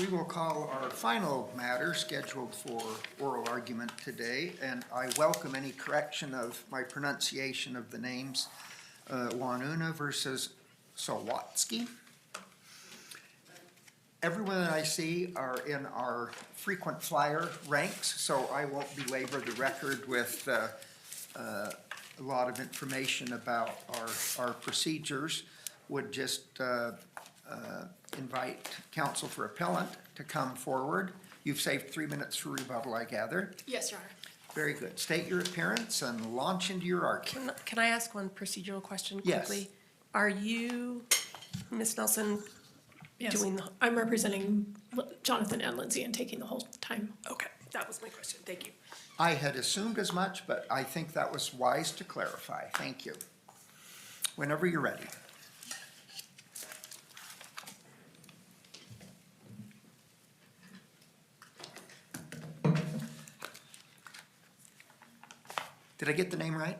We will call our final matter scheduled for oral argument today, and I welcome any correction of my pronunciation of the names, Guanuna versus Sawatzki. Everyone that I see are in our frequent flyer ranks, so I won't belabor the record with a lot of information about our procedures. Would just invite counsel for appellant to come forward. You've saved 3 minutes for rebuttal, I gather. Yes, Your Honor. Very good. State your appearance and launch into your argument. Can I ask one procedural question Yes. quickly? Are you, Ms. Nelson, Yes, doing the, I'm representing Jonathan and Lindsay and taking the whole time. okay, that was my question. Thank you. I had assumed as much, but I think that was wise to clarify. Thank you. Whenever you're ready. Did I get the name right?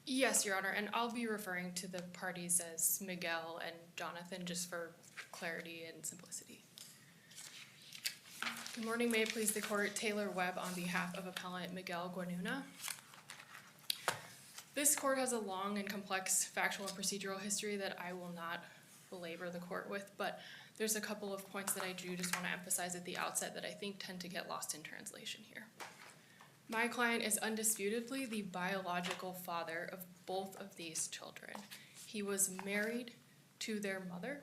Yes, Your Honor, and I'll be referring to the parties as Miguel and Jonathan, just for clarity and simplicity. Good morning, may it please the court, Taylor Webb on behalf of appellant Miguel Guanuna. This court has a long and complex factual and procedural history that I will not belabor the court with, but there's a couple of points that I do just want to emphasize at the outset that I think tend to get lost in translation here. My client is undisputedly the biological father of both of these children. He was married to their mother,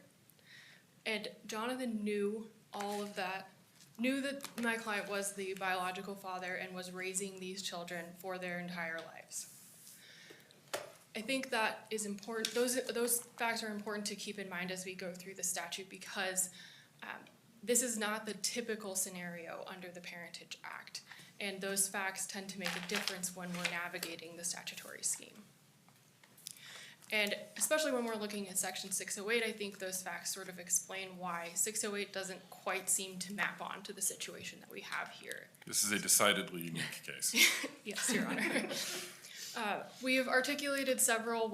and Jonathan knew all of that, knew that my client was the biological father and was raising these children for their entire lives. I think that is important. Those facts are important to keep in mind as we go through the statute because this is not the typical scenario under the Parentage Act. And those facts tend to make a difference when we're navigating the statutory scheme. And especially when we're looking at Section 608, I think those facts sort of explain why 608 doesn't quite seem to map onto the situation that we have here. This is a decidedly unique case. Yes, Your Honor. We have articulated several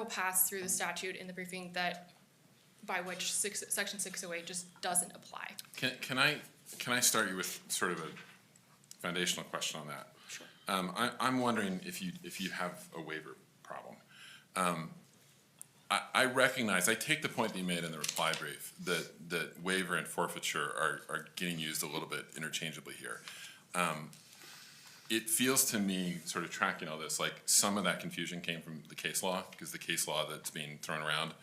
paths through the statute in the briefing that by which Section 608 just doesn't apply. Can I start you with sort of a foundational question on that? Sure. I'm wondering if you have a waiver problem. I recognize, I take the point that you made in the reply brief that waiver and forfeiture are getting used a little bit interchangeably here. It feels to me, sort of tracking all this, like some of that confusion came from the case law, because the case law that's being thrown around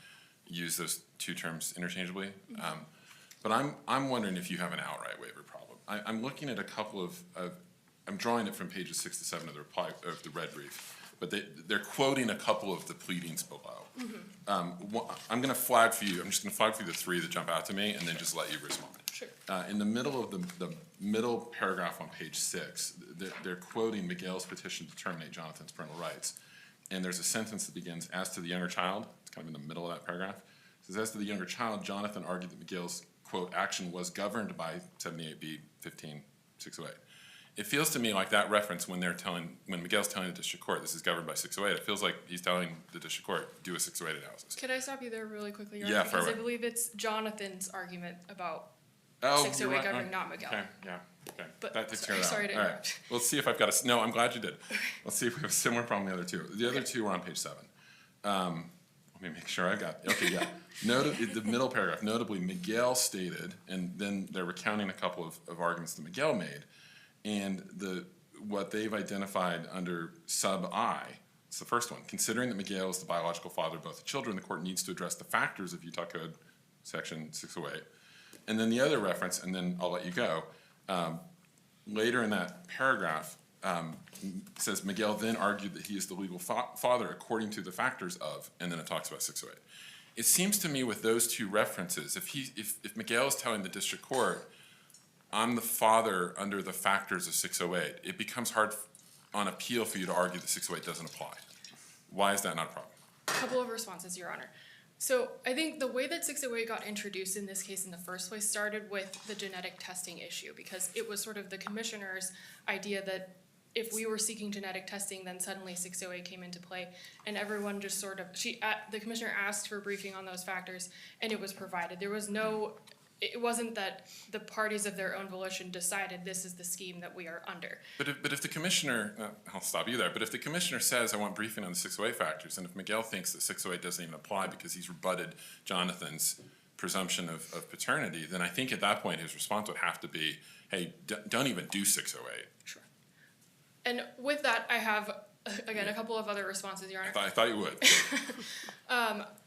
use those two terms interchangeably. But I'm wondering if you have an outright waiver problem. I'm looking at a couple of I'm drawing it from pages 6 to 7 of the reply of the red brief, but they're quoting a couple of the pleadings below. I'm going to flag for you. I'm just going to flag for you the three that jump out to me, and then just let you respond. Sure. In the middle of the middle paragraph on page 6, they're quoting Miguel's petition to terminate Jonathan's parental rights, and there's a sentence that begins, "As to the younger child," it's kind of in the middle of that paragraph. It says, "As to the younger child, Jonathan argued that Miguel's quote action was governed by 78B 15608." It feels to me like that reference when Miguel's telling the district court this is governed by 608, it feels like he's telling the district court do a 608 analysis. Could I stop you there really quickly, Your Yeah, Honor? Because fire I away. believe it's Jonathan's argument about Oh, 608 you're right. governing, not Miguel. Okay, yeah, okay. But That takes care of that. sorry to All right. interrupt. Let's see if I've got no, I'm glad you did. Let's see if we have a similar problem with the other two. The other two are on page 7. Let me make sure I got, okay, yeah. The middle paragraph, notably Miguel stated, and then they're recounting a couple of arguments that Miguel made, and what they've identified under sub I, it's the first one, considering that Miguel is the biological father of both the children, the court needs to address the factors of Utah Code section 608. And then the other reference, and then I'll let you go, later in that paragraph, says Miguel then argued that he is the legal father according to the factors of, and then it talks about 608. It seems to me with those two references, if Miguel is telling the district court, I'm the father under the factors of 608, it becomes hard on appeal for you to argue that 608 doesn't apply. Why is that not a problem? A couple of responses, Your Honor. So I think the way that 608 got introduced in this case in the first place started with the genetic testing issue, because it was sort of the commissioner's idea that if we were seeking genetic testing, then suddenly 608 came into play, and everyone just sort of, the commissioner asked for a briefing on those factors, and it was provided. There was no it wasn't that the parties of their own volition decided this is the scheme that we are under. But if the commissioner, I'll stop you there, but if the commissioner says, I want briefing on the 608 factors, and if Miguel thinks that 608 doesn't even apply because he's rebutted Jonathan's presumption of paternity, then I think at that point his response would have to be, hey, don't even do 608. Sure. And with that, I have, again, a couple of other responses, Your Honor. I thought you would.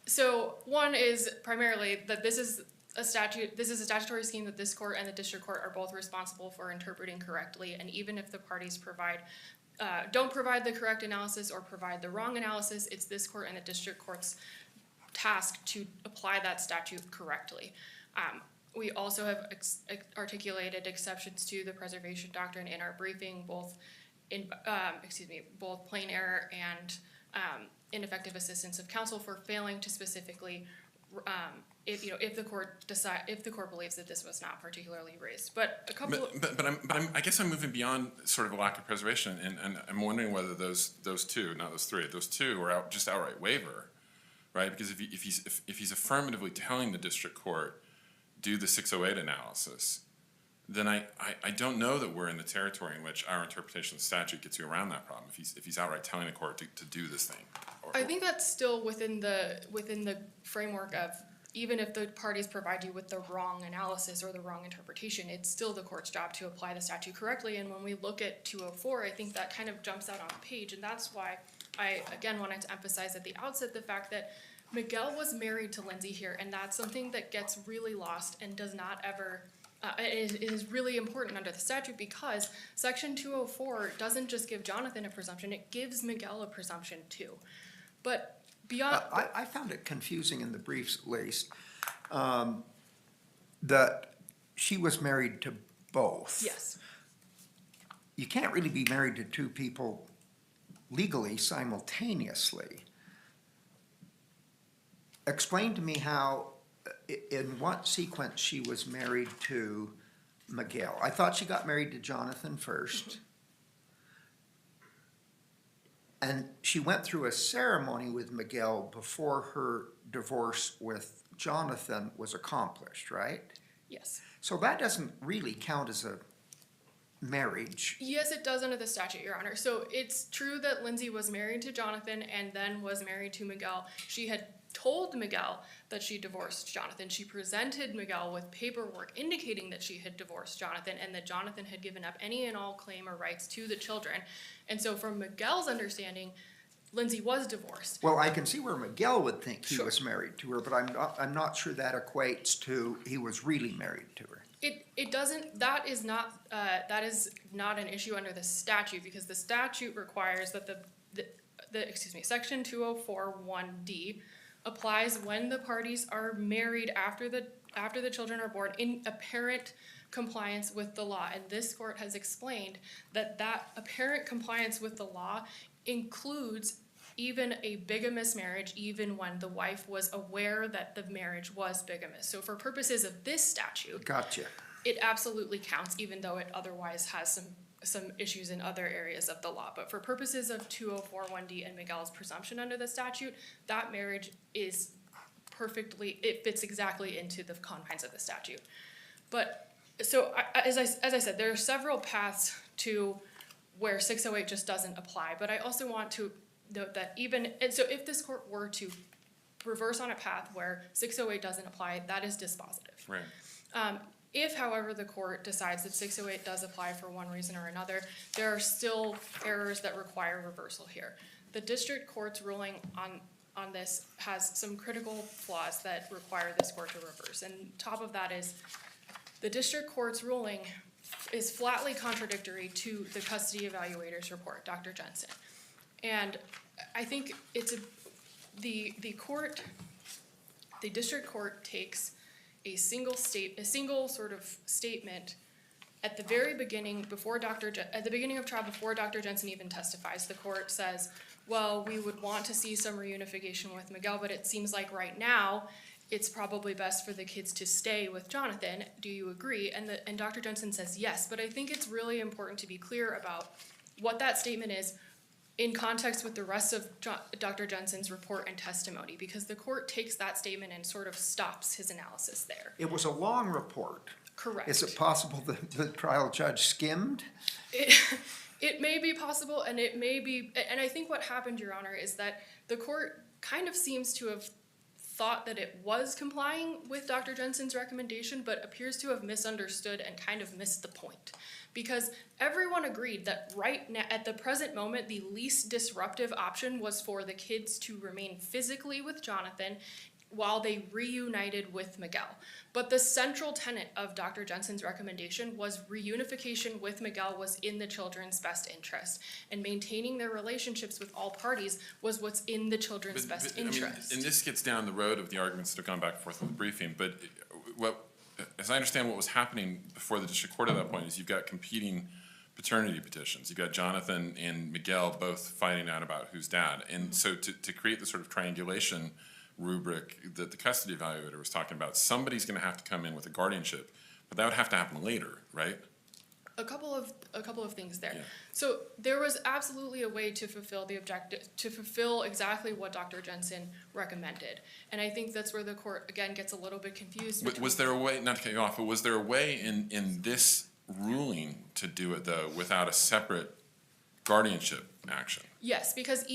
So one is primarily that this is a statutory scheme that this court and the district court are both responsible for interpreting correctly, and even if the parties don't provide the correct analysis or provide the wrong analysis, it's this court and the district court's task to apply that statute correctly. We also have articulated exceptions to the preservation doctrine in our briefing, both plain error and ineffective assistance of counsel for failing to specifically, if the court believes that this was not particularly raised. But a couple. I guess I'm moving beyond sort of a lack of preservation, and I'm wondering whether those two, not those three, those two are just outright waiver, right? Because if he's affirmatively telling the district court do the 608 analysis, then I don't know that we're in the territory in which our interpretation of the statute gets you around that problem. If he's outright telling the court to do this thing. I think that's still within the framework of, even if the parties provide you with the wrong analysis or the wrong interpretation, it's still the court's job to apply the statute correctly. And when we look at 204, I think that kind of jumps out on the page, and that's why I again wanted to emphasize at the outset the fact that Miguel was married to Lindsay here, and that's something that gets really lost and does not ever. It is really important under the statute because Section 204 doesn't just give Jonathan a presumption, it gives Miguel a presumption too. But beyond... I found it confusing in the briefs, at least, that she was married to both. Yes. You can't really be married to two people legally simultaneously. Explain to me how, in what sequence she was married to Miguel. I thought she got married to Jonathan first. And she went through a ceremony with Miguel before her divorce with Jonathan was accomplished, right? Yes. So that doesn't really count as a marriage. Yes, it does under the statute, Your Honor. So it's true that Lindsay was married to Jonathan and then was married to Miguel. She had told Miguel that she divorced Jonathan. She presented Miguel with paperwork indicating that she had divorced Jonathan and that Jonathan had given up any and all claim or rights to the children. And so from Miguel's understanding, Lindsay was divorced. Well, I can see where Miguel would think he Sure. was married to her, but I'm not sure that equates to he was really married to her. It doesn't, that is not an issue under the statute because the statute requires that Section 204(1)D applies when the parties are married after the children are born in apparent compliance with the law. And this court has explained that apparent compliance with the law includes even a bigamous marriage, even when the wife was aware that the marriage was bigamous. So for purposes of this statute, Gotcha. it absolutely counts, even though it otherwise has some issues in other areas of the law. But for purposes of 204(1)D and Miguel's presumption under the statute, that marriage is it fits exactly into the confines of the statute. But so as I said, there are several paths to where 608 just doesn't apply. But I also want to note that so if this court were to reverse on a path where 608 doesn't apply, that is dispositive. Right. If, however, the court decides that 608 does apply for one reason or another, there are still errors that require reversal here. The district court's ruling on this has some critical flaws that require this court to reverse. And top of that is the district court's ruling is flatly contradictory to the custody evaluator's report, Dr. Jensen. And I think the district court takes a single sort of statement at the very beginning, at the beginning of trial, before Dr. Jensen even testifies. The court says, well, we would want to see some reunification with Miguel, but it seems like right now it's probably best for the kids to stay with Jonathan. Do you agree? And Dr. Jensen says yes, but I think it's really important to be clear about what that statement is, in context with the rest of Dr. Jensen's report and testimony, because the court takes that statement and sort of stops his analysis there. It was a long report. Correct. Is it possible the trial judge skimmed? It may be possible, and it may be, and I think what happened, Your Honor, is that the court kind of seems to have thought that it was complying with Dr. Jensen's recommendation, but appears to have misunderstood and kind of missed the point. Because everyone agreed that right now, at the present moment, the least disruptive option was for the kids to remain physically with Jonathan while they reunited with Miguel. But the central tenet of Dr. Jensen's recommendation was reunification with Miguel was in the children's best interest, and maintaining their relationships with all parties was what's in the children's best I mean, interest. and this gets down the road of the arguments that have gone back and forth in the briefing, but as I understand what was happening before the district court at that point is you've got competing paternity petitions. You've got Jonathan and Miguel both fighting out about who's dad. And so to create the sort of triangulation rubric that the custody evaluator was talking about, somebody's gonna have to come in with a guardianship, but that would have to happen later, right? A couple of things there. Yeah. So there was absolutely a way to fulfill the objective, to fulfill exactly what Dr. Jensen recommended. And I think that's where the court, again, gets a little bit confused. Was there a way, not to cut you off, but was there a way in this ruling to do it though, without a separate guardianship action? Yes, because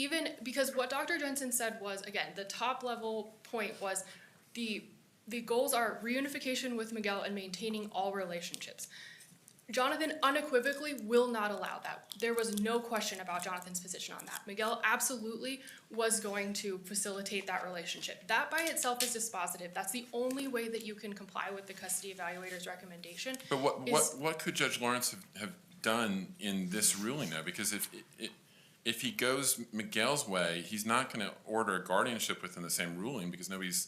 what Dr. Jensen said was, again, the top level point was the goals are reunification with Miguel and maintaining all relationships. Jonathan unequivocally will not allow that. There was no question about Jonathan's position on that. Miguel absolutely was going to facilitate that relationship. That by itself is dispositive. That's the only way that you can comply with the custody evaluator's recommendation. But what could Judge Lawrence have done in this ruling though? Because if he goes Miguel's way, he's not gonna order a guardianship within the same ruling because nobody's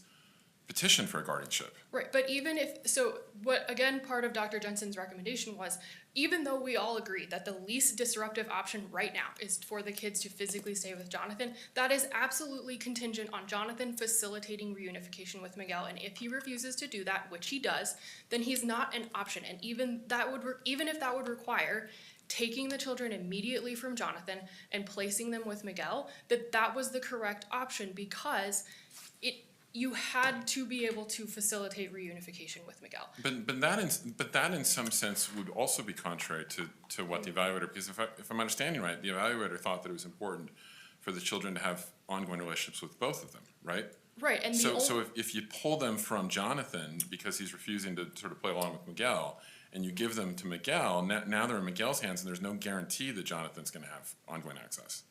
petitioned for a guardianship. Right, but even if, so what, again, part of Dr. Jensen's recommendation was, even though we all agree that the least disruptive option right now is for the kids to physically stay with Jonathan, that is absolutely contingent on Jonathan facilitating reunification with Miguel, and if he refuses to do that, which he does, then he's not an option, and even if that would require taking the children immediately from Jonathan and placing them with Miguel, that was the correct option because you had to be able to facilitate reunification with Miguel. But that in some sense would also be contrary to what the evaluator, because if I'm understanding right, the evaluator thought that it was important for the children to have ongoing relationships with both of them, right? Right, and So if you pull them from Jonathan because he's refusing to sort of play along with Miguel, and you give them to Miguel, now they're in Miguel's hands and there's no guarantee that Jonathan's gonna have ongoing access.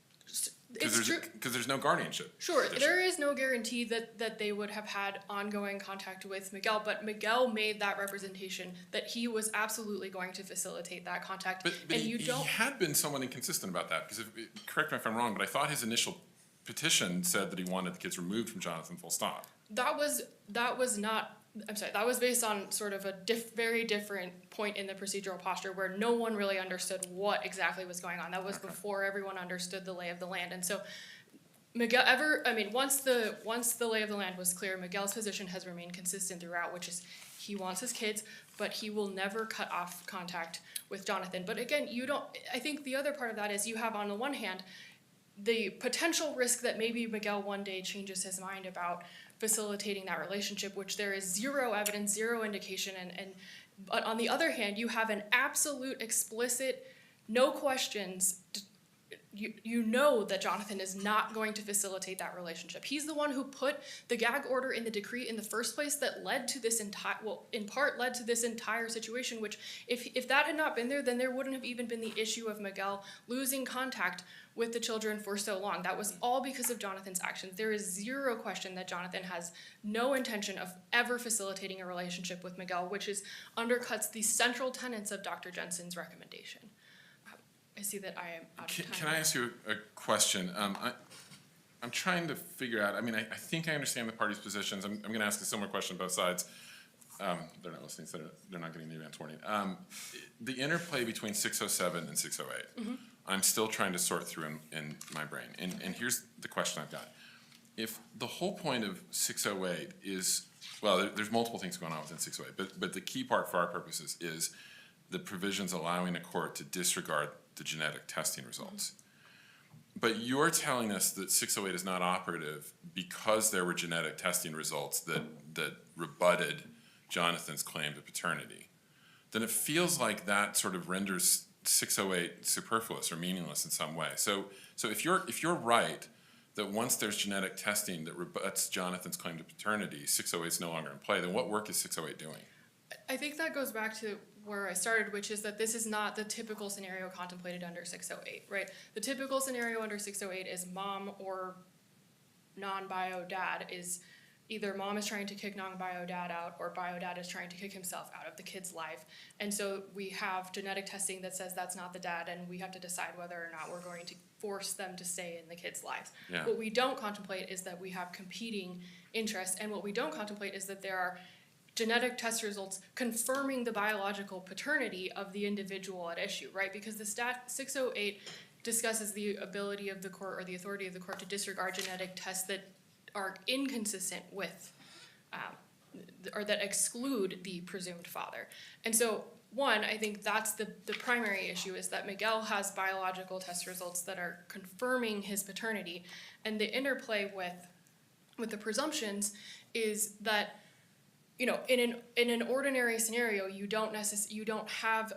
it's true. Because there's no guardianship. Sure, there is no guarantee that they would have had ongoing contact with Miguel, but Miguel made that representation that he was absolutely going to facilitate that contact. But and he had been somewhat inconsistent about that, because correct me if I'm wrong, but I thought his initial petition said that he wanted the kids removed from Jonathan, full stop. That was not, I'm sorry, that was based on sort of a very different point in the procedural posture where no one really understood what exactly was going on. That was before everyone understood the lay of the land. And so Miguel once the lay of the land was clear, Miguel's position has remained consistent throughout, which is he wants his kids, but he will never cut off contact with Jonathan. But again, I think the other part of that is you have on the one hand, the potential risk that maybe Miguel one day changes his mind about facilitating that relationship, which there is zero evidence, zero indication, but on the other hand, you have an absolute explicit, no questions, you know that Jonathan is not going to facilitate that relationship. He's the one who put the gag order in the decree in the first place that led to this in part led to this entire situation, which if that had not been there, then there wouldn't have even been the issue of Miguel losing contact with the children for so long. That was all because of Jonathan's actions. There is zero question that Jonathan has no intention of ever facilitating a relationship with Miguel, which undercuts the central tenets of Dr. Jensen's recommendation. I see that I am out of time. Can I ask you a question? I'm trying to figure out, I think I understand the parties' positions. I'm gonna ask a similar question on both sides. They're not listening, so they're not getting the advance warning. The interplay between 607 and 608, I'm still trying to sort through in my brain. And here's the question I've got. If the whole point of 608 is, well, there's multiple things going on within 608, but the key part for our purposes is the provisions allowing a court to disregard the genetic testing results. But you're telling us that 608 is not operative because there were genetic testing results that rebutted Jonathan's claim to paternity. Then it feels like that sort of renders 608 superfluous or meaningless in some way. So if you're right that once there's genetic testing that rebuts Jonathan's claim to paternity, 608 is no longer in play, then what work is 608 doing? I think that goes back to where I started, which is that this is not the typical scenario contemplated under 608, right? The typical scenario under 608 is mom or non-bio dad is either mom is trying to kick non-bio dad out or bio dad is trying to kick himself out of the kid's life. And so we have genetic testing that says that's not the dad, and we have to decide whether or not we're going to force them to stay in the kids' lives. Yeah. What we don't contemplate is that we have competing interests, and what we don't contemplate is that there are genetic test results confirming the biological paternity of the individual at issue, right? Because the 608 discusses the ability of the court or the authority of the court to disregard genetic tests that are inconsistent with, or that exclude the presumed father. And so, one, I think that's the primary issue, is that Miguel has biological test results that are confirming his paternity, and the interplay with the presumptions is that, you know, in an ordinary scenario, you don't have,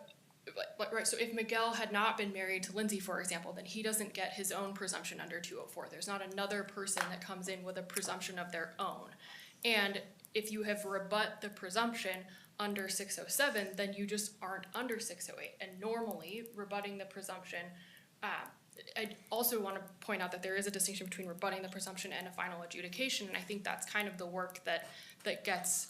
right, so if Miguel had not been married to Lindsay, for example, then he doesn't get his own presumption under 204. There's not another person that comes in with a presumption of their own. And if you have rebut the presumption under 607, then you just aren't under 608. And normally, rebutting the presumption, I also want to point out that there is a distinction between rebutting the presumption and a final adjudication, and I think that's kind of the work that gets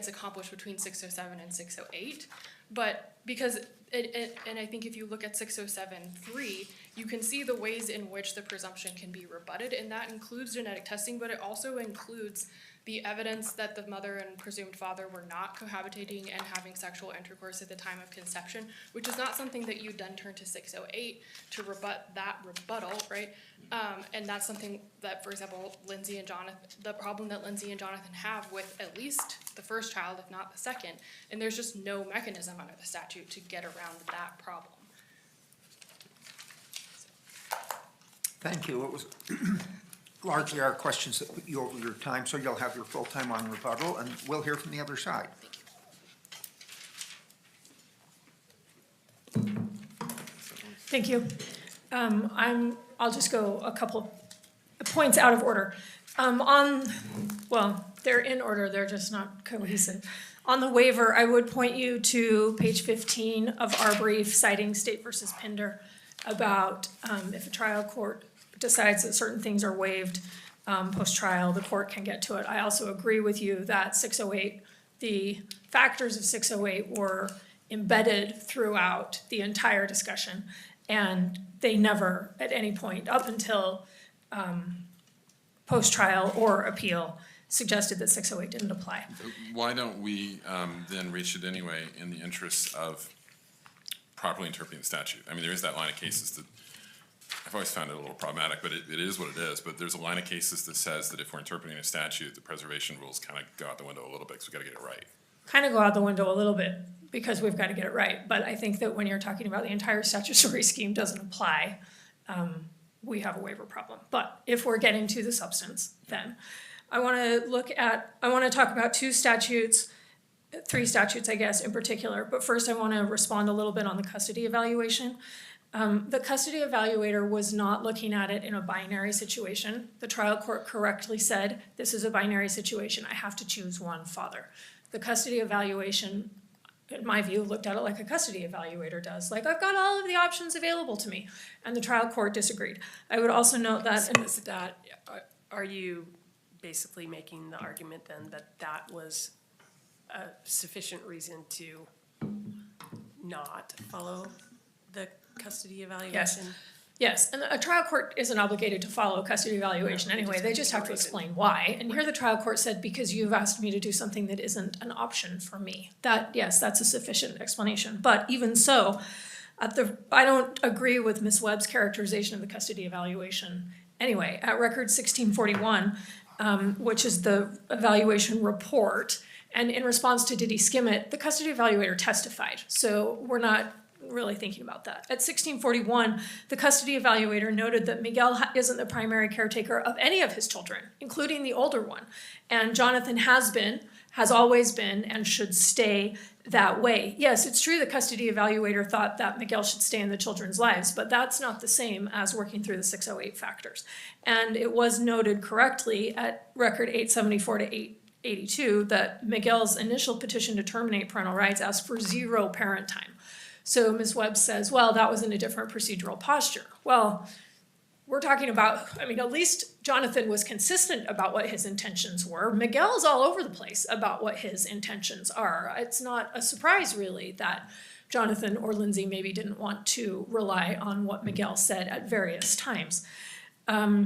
accomplished between 607 and 608. But because and I think if you look at 607.3, you can see the ways in which the presumption can be rebutted, and that includes genetic testing, but it also includes the evidence that the mother and presumed father were not cohabitating and having sexual intercourse at the time of conception, which is not something that you then turn to 608 to rebut that rebuttal, right? And that's something that, for example, Lindsay and Jonathan, the problem that Lindsay and Jonathan have with at least the first child, if not the second, and there's just no mechanism under the statute to get around that problem. Thank you. It was largely our questions that put you over your time, so you'll have your full time on rebuttal, and we'll hear from the other side. Thank you. I'll just go a couple points out of order. Well, they're in order, they're just not cohesive. On the waiver, I would point you to page 15 of our brief citing State versus Pinder about if a trial court decides that certain things are waived post-trial, the court can get to it. I also agree with you that 608, the factors of 608 were embedded throughout the entire discussion, and they never, at any point, up until post-trial or appeal, suggested that 608 didn't apply. Why don't we then reach it anyway in the interests of properly interpreting the statute? I mean, there is that line of cases that I've always found it a little problematic, but it is what it is. But there's a line of cases that says that if we're interpreting a statute, the preservation rules kind of go out the window a little bit because we've got to get it right. Kind of go out the window a little bit because we've got to get it right. But I think that when you're talking about the entire statutory scheme doesn't apply, we have a waiver problem. But if we're getting to the substance, then I want to talk about three statutes, I guess, in particular. But first I want to respond a little bit on the custody evaluation. The custody evaluator was not looking at it in a binary situation. The trial court correctly said, this is a binary situation, I have to choose one father. The custody evaluation, in my view, looked at it like a custody evaluator does. Like, I've got all of the options available to me. And the trial court disagreed. I would also note that... Are you basically making the argument then that that was a sufficient reason to not follow the custody evaluation? Yes, and a trial court isn't obligated to follow custody evaluation anyway, they just have to explain why. And here the trial court said, because you've asked me to do something that isn't an option for me. Yes, that's a sufficient explanation. But even so, I don't agree with Ms. Webb's characterization of the custody evaluation. Anyway, at record 1641, which is the evaluation report, and in response to did he skim it, the custody evaluator testified. So we're not really thinking about that. At 1641, the custody evaluator noted that Miguel isn't the primary caretaker of any of his children, including the older one. And Jonathan has always been, and should stay that way. Yes, it's true the custody evaluator thought that Miguel should stay in the children's lives, but that's not the same as working through the 608 factors. And it was noted correctly at record 874 to 882 that Miguel's initial petition to terminate parental rights asked for 0 parent time. So Ms. Webb says, well, that was in a different procedural posture. Well, we're talking about, I mean, at least Jonathan was consistent about what his intentions were. Miguel's all over the place about what his intentions are. It's not a surprise, really, that Jonathan or Lindsay maybe didn't want to rely on what Miguel said at various times. So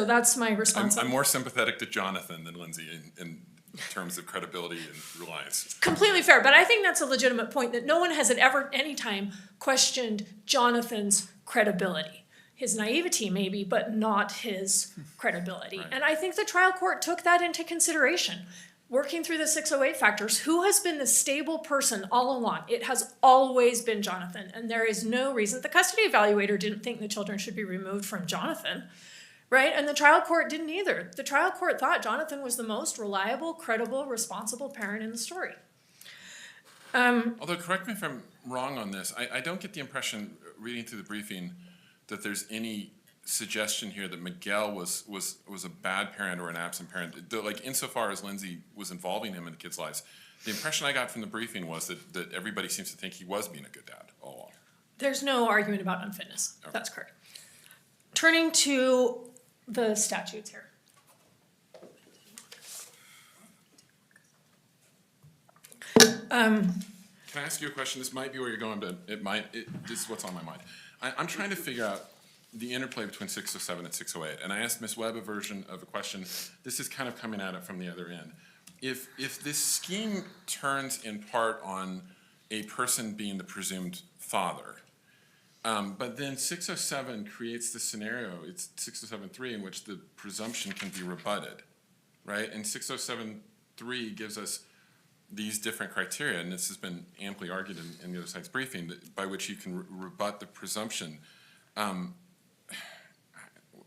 that's my response. I'm more sympathetic to Jonathan than Lindsay in terms of credibility and reliance. Completely fair, but I think that's a legitimate point, that no one has at any time questioned Jonathan's credibility. His naivety maybe, but not his credibility. Right. And I think the trial court took that into consideration. Working through the 608 factors, who has been the stable person all along? It has always been Jonathan, and there is no reason. The custody evaluator didn't think the children should be removed from Jonathan, right? And the trial court didn't either. The trial court thought Jonathan was the most reliable, credible, responsible parent in the story. Although, correct me if I'm wrong on this, I don't get the impression, reading through the briefing, that there's any suggestion here that Miguel was a bad parent or an absent parent. Like, insofar as Lindsay was involving him in the kids' lives, the impression I got from the briefing was that everybody seems to think he was being a good dad all along. There's no argument about unfitness. Okay. That's correct. Turning to the statutes here. Can I ask you a question? This might be where you're going, but this is what's on my mind. I'm trying to figure out the interplay between 607 and 608, and I asked Ms. Webb a version of a question. This is kind of coming at it from the other end. If this scheme turns in part on a person being the presumed father, but then 607 creates the scenario, it's 607.3, in which the presumption can be rebutted, right? And 607.3 gives us these different criteria, and this has been amply argued in the other side's briefing, by which you can rebut the presumption.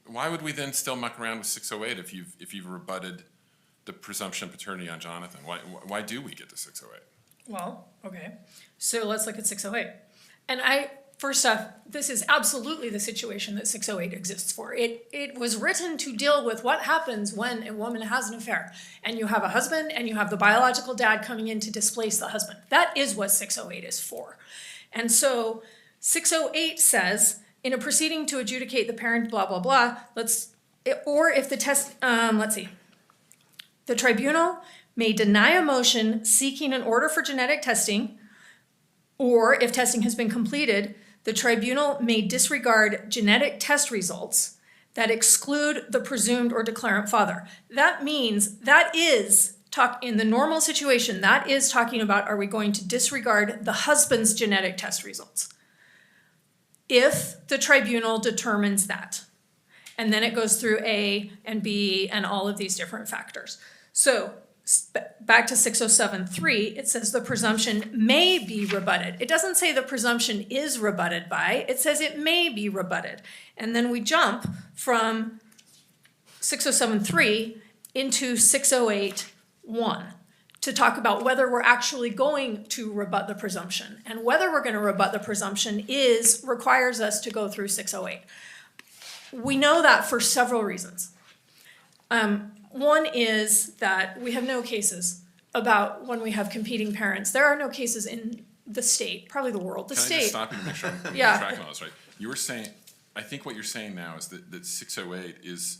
Why would we then still muck around with 608 if you've rebutted the presumption of paternity on Jonathan? Why do we get to 608? Well, okay. So let's look at 608. And first off, this is absolutely the situation that 608 exists for. It was written to deal with what happens when a woman has an affair and you have a husband and you have the biological dad coming in to displace the husband. That is what 608 is for. And so 608 says, in a proceeding to adjudicate the parent, blah, blah, blah, the tribunal may deny a motion seeking an order for genetic testing, or if testing has been completed, the tribunal may disregard genetic test results that exclude the presumed or declarant father. That means in the normal situation, that is talking about, are we going to disregard the husband's genetic test results? If the tribunal determines that. And then it goes through A and B and all of these different factors. So back to 607.3, it says the presumption may be rebutted. It doesn't say the presumption is rebutted by, it says it may be rebutted. And then we jump from 607.3 into 608.1 to talk about whether we're actually going to rebut the presumption. And whether we're going to rebut the presumption requires us to go through 608. We know that for several reasons. One is that we have no cases about when we have competing parents. There are no cases in the state, probably the world. Can I just stop you to make sure I'm Yeah. tracking all this right? You were saying, I think what you're saying now is that 608 is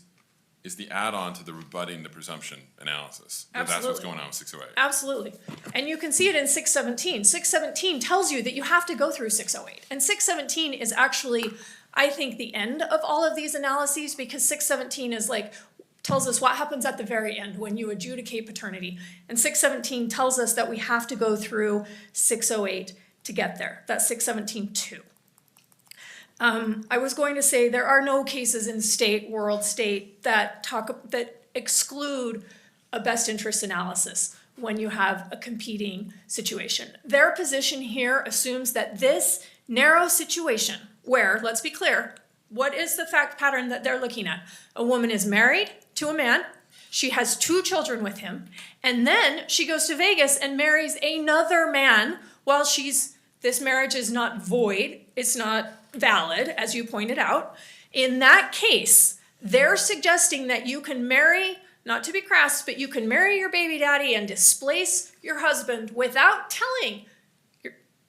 the add-on to the rebutting the presumption analysis. That's what's Absolutely. going on with 608. Absolutely. And you can see it in 617. 617 tells you that you have to go through 608. And 617 is actually, I think, the end of all of these analyses, because 617 is tells us what happens at the very end when you adjudicate paternity. And 617 tells us that we have to go through 608 to get there. That's 617.2. I was going to say there are no cases in world state that exclude a best interest analysis when you have a competing situation. Their position here assumes that this narrow situation where, let's be clear, what is the fact pattern that they're looking at? A woman is married to a man, she has 2 children with him, and then she goes to Vegas and marries another man while this marriage is not void, it's not valid, as you pointed out. In that case, they're suggesting that you can marry, not to be crass, but you can marry your baby daddy and displace your husband without telling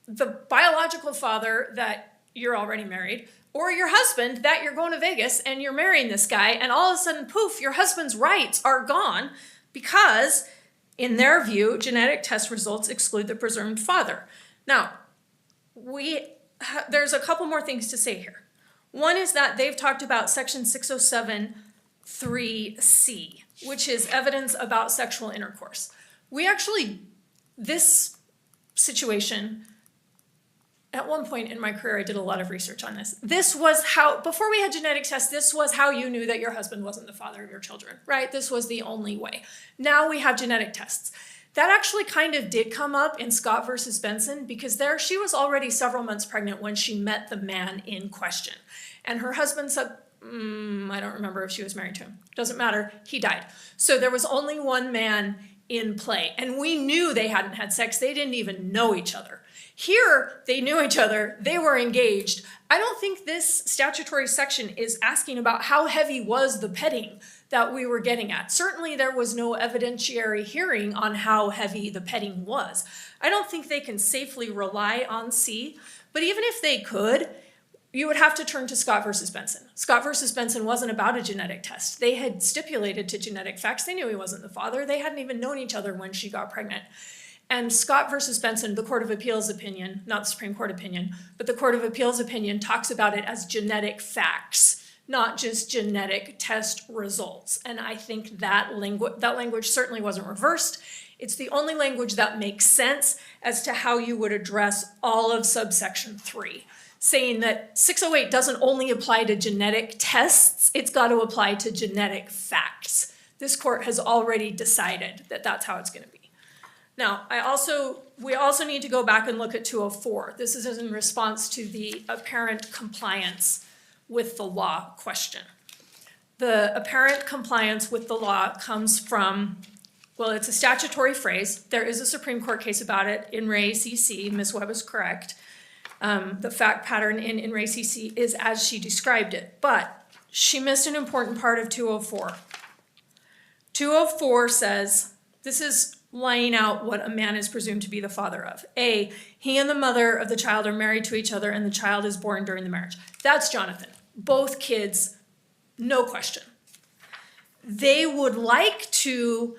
the biological father that you're already married, or your husband that you're going to Vegas and you're marrying this guy, and all of a sudden, poof, your husband's rights are gone because, in their view, genetic test results exclude the presumed father. Now, there's a couple more things to say here. One is that they've talked about section 607(3)(c), which is evidence about sexual intercourse. This situation, at one point in my career, I did a lot of research on this. Before we had genetic tests, this was how you knew that your husband wasn't the father of your children, right? This was the only way. Now we have genetic tests. That actually kind of did come up in Scott versus Benson because she was already several months pregnant when she met the man in question. And her husband said, I don't remember if she was married to him. Doesn't matter, he died. So there was only one man in play. And we knew they hadn't had sex. They didn't even know each other. Here, they knew each other, they were engaged. I don't think this statutory section is asking about how heavy was the petting that we were getting at. Certainly there was no evidentiary hearing on how heavy the petting was. I don't think they can safely rely on C, but even if they could, you would have to turn to Scott versus Benson. Scott versus Benson wasn't about a genetic test. They had stipulated to genetic facts. They knew he wasn't the father. They hadn't even known each other when she got pregnant. And Scott versus Benson, the Court of Appeals opinion, not the Supreme Court opinion, but the Court of Appeals opinion talks about it as genetic facts, not just genetic test results. And I think that language certainly wasn't reversed. It's the only language that makes sense as to how you would address all of subsection 3, saying that 608 doesn't only apply to genetic tests, it's got to apply to genetic facts. This court has already decided that that's how it's going to be. Now, we also need to go back and look at 204. This is in response to the apparent compliance with the law question. The apparent compliance with the law comes from, well, it's a statutory phrase. There is a Supreme Court case about it in Ray CC. Ms. Webb is correct. The fact pattern in Ray CC is as she described it, but she missed an important part of 204. 204 says, this is laying out what a man is presumed to be the father of. A, he and the mother of the child are married to each other and the child is born during the marriage. That's Jonathan. Both kids, no question. They would like to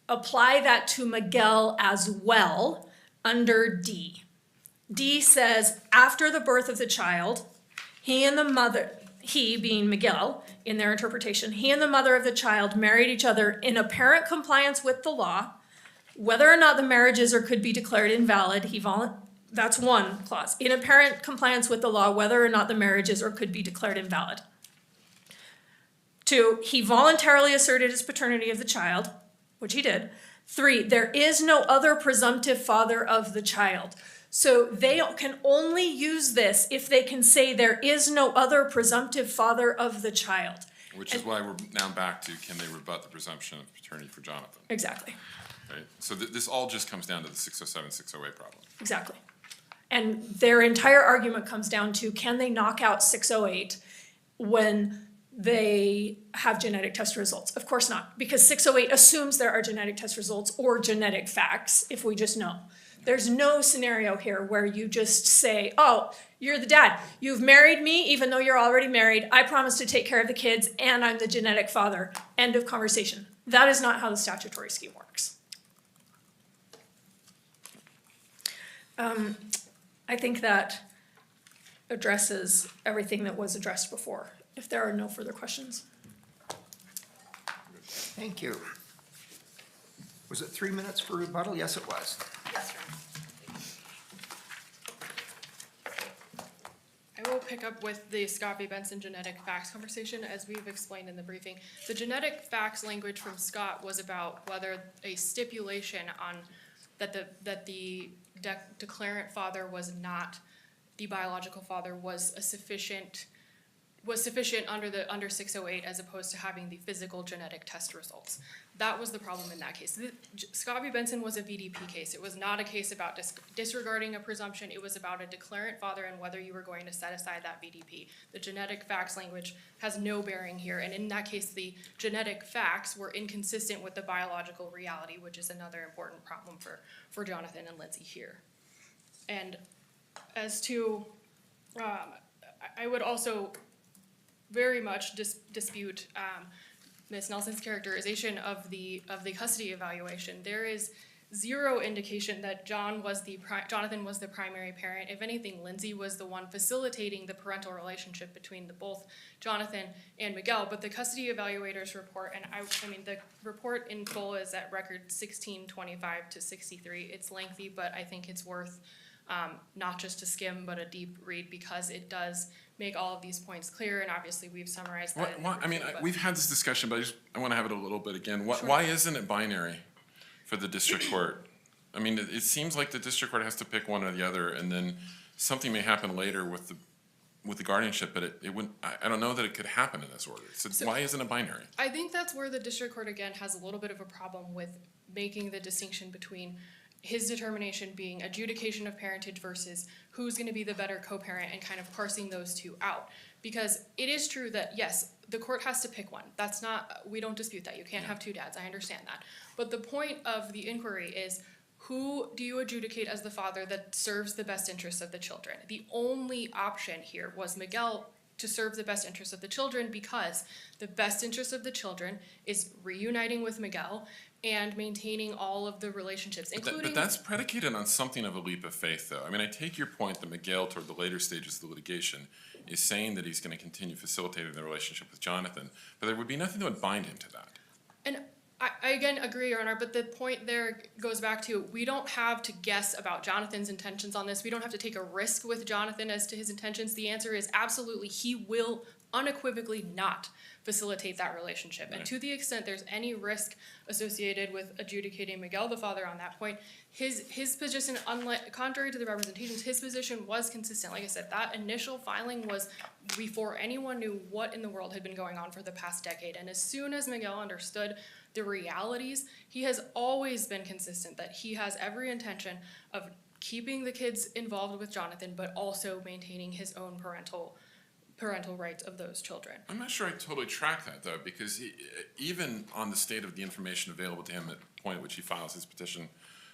apply that to Miguel as well under D. D says, after the birth of the child, he and the mother, he being Miguel, in their interpretation, he and the mother of the child married each other in apparent compliance with the law, whether or not the marriage is or could be declared invalid, that's one clause. In apparent compliance with the law, whether or not the marriage is or could be declared invalid. 2, he voluntarily asserted his paternity of the child, which he did. 3, there is no other presumptive father of the child. So they can only use this if they can say there is no other presumptive father of the child. Which is why we're now back to, can they rebut the presumption of paternity for Jonathan? Exactly. Right? So this all just comes down to the 607, 608 problem. Exactly. And their entire argument comes down to, can they knock out 608 when they have genetic test results? Of course not, because 608 assumes there are genetic test results or genetic facts, if we just know. There's no scenario here where you just say, oh, you're the dad. You've married me, even though you're already married. I promise to take care of the kids, and I'm the genetic father. End of conversation. That is not how the statutory scheme works. I think that addresses everything that was addressed before. If there are no further questions. Thank you. Was it 3 minutes for rebuttal? Yes, it was. Yes, sir. I will pick up with the Scott v. Benson genetic facts conversation, as we've explained in the briefing. The genetic facts language from Scott was about whether a stipulation on that the declarant father was not the biological father was sufficient under 608 as opposed to having the physical genetic test results. That was the problem in that case. Scott v. Benson was a VDP case. It was not a case about disregarding a presumption. It was about a declarant father and whether you were going to set aside that VDP. The genetic facts language has no bearing here, and in that case, the genetic facts were inconsistent with the biological reality, which is another important problem for Jonathan and Lindsay here. And as to, I would also very much dispute Ms. Nelson's characterization of the custody evaluation. There is zero indication that Jonathan was the primary parent. If anything, Lindsay was the one facilitating the parental relationship between both Jonathan and Miguel. But the custody evaluators report, and I mean the report in full is at record 1625 to 63. It's lengthy, but I think it's worth not just a skim, but a deep read, because it does make all of these points clear, and obviously we've summarized that. We've had this discussion, but I want to have it a little bit again. Sure. Why isn't it binary for the district court? I mean, it seems like the district court has to pick one or the other, and then something may happen later with the guardianship, but it wouldn't. I don't know that it could happen in this order. So why isn't it binary? I think that's where the district court again has a little bit of a problem with making the distinction between his determination being adjudication of parentage versus who's going to be the better co-parent, and kind of parsing those two out. Because it is true that, yes, the court has to pick one. That's not, we don't dispute that. You can't have two dads. I understand that. But the point of the inquiry is, who do you adjudicate as the father that serves the best interests of the children? The only option here was Miguel to serve the best interests of the children, because the best interest of the children is reuniting with Miguel and maintaining all of the relationships, including... But that's predicated on something of a leap of faith, though. I mean, I take your point that Miguel, toward the later stages of the litigation, is saying that he's going to continue facilitating the relationship with Jonathan, but there would be nothing that would bind him to that. And I again agree, Your Honor, but the point there goes back to, we don't have to guess about Jonathan's intentions on this. We don't have to take a risk with Jonathan as to his intentions. The answer is absolutely, he will unequivocally not facilitate that relationship. Right. And to the extent there's any risk associated with adjudicating Miguel the father on that point, his position, contrary to the representations, his position was consistent. Like I said, that initial filing was before anyone knew what in the world had been going on for the past decade. And as soon as Miguel understood the realities, he has always been consistent that he has every intention of keeping the kids involved with Jonathan, but also maintaining his own parental rights of those children. I'm not sure I totally track that, though, because even on the state of the information available to him at the point at which he files his petition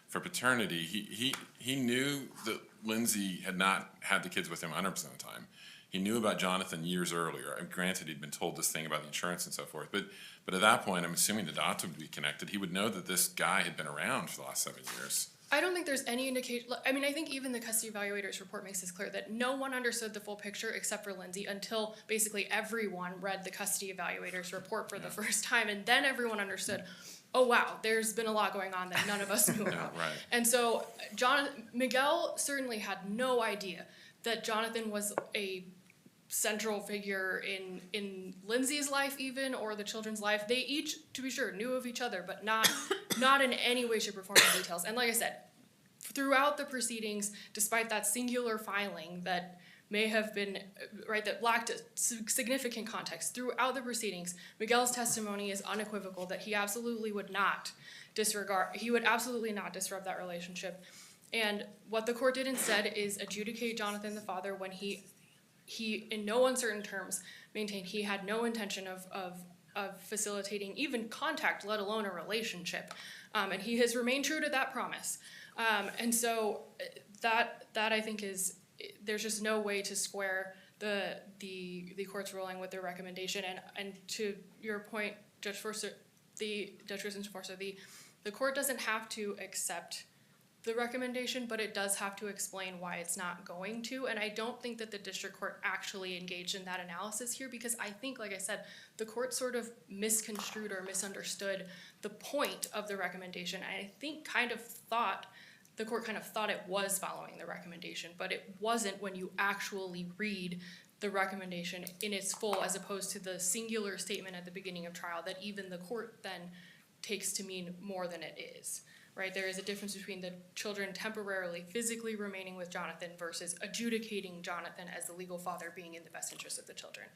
for paternity, he knew that Lindsay had not had the kids with him 100% of the time. He knew about Jonathan years earlier. And granted, he'd been told this thing about the insurance and so forth, but at that point, I'm assuming the dots would be connected. He would know that this guy had been around for the last 7 years. I don't think there's any indication. I mean, I think even the custody evaluators report makes this clear that no one understood the full picture except for Lindsay until basically everyone read the custody evaluators report for the first time, and then everyone understood, oh wow, there's been a lot going on that none of us knew about. Right. And so Miguel certainly had no idea that Jonathan was a central figure in Lindsay's life even, or the children's life. They each, to be sure, knew of each other, but not in any way, shape, or form in details. And like I said, throughout the proceedings, despite that singular filing that may have been, right, that lacked significant context, throughout the proceedings, Miguel's testimony is unequivocal that he absolutely would not disrupt that relationship. And what the court did instead is adjudicate Jonathan the father when he in no uncertain terms maintained he had no intention of facilitating even contact, let alone a relationship. And he has remained true to that promise. And so that I think is, there's just no way to square the court's ruling with their recommendation. And to your point, Judge Rosenforcer, the court doesn't have to accept the recommendation, but it does have to explain why it's not going to. And I don't think that the district court actually engaged in that analysis here, because I think, like I said, the court sort of misconstrued or misunderstood the point of the recommendation. I think kind of thought the court kind of thought it was following the recommendation, but it wasn't when you actually read the recommendation in its full, as opposed to the singular statement at the beginning of trial that even the court then takes to mean more than it is, right? There is a difference between the children temporarily physically remaining with Jonathan versus adjudicating Jonathan as the legal father being in the best interest of the children.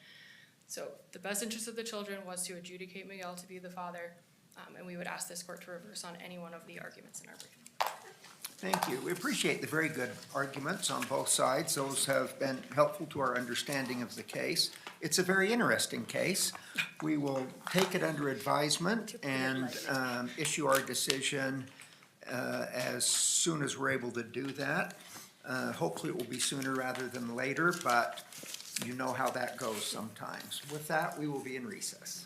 So the best interest of the children was to adjudicate Miguel to be the father, and we would ask this court to reverse on any one of the arguments in our brief. Thank you. We appreciate the very good arguments on both sides. Those have been helpful to our understanding of the case. It's a very interesting case. We will take it under advisement and issue our decision as soon as we're able to do that. Hopefully it will be sooner rather than later, but you know how that goes sometimes. With that, we will be in recess.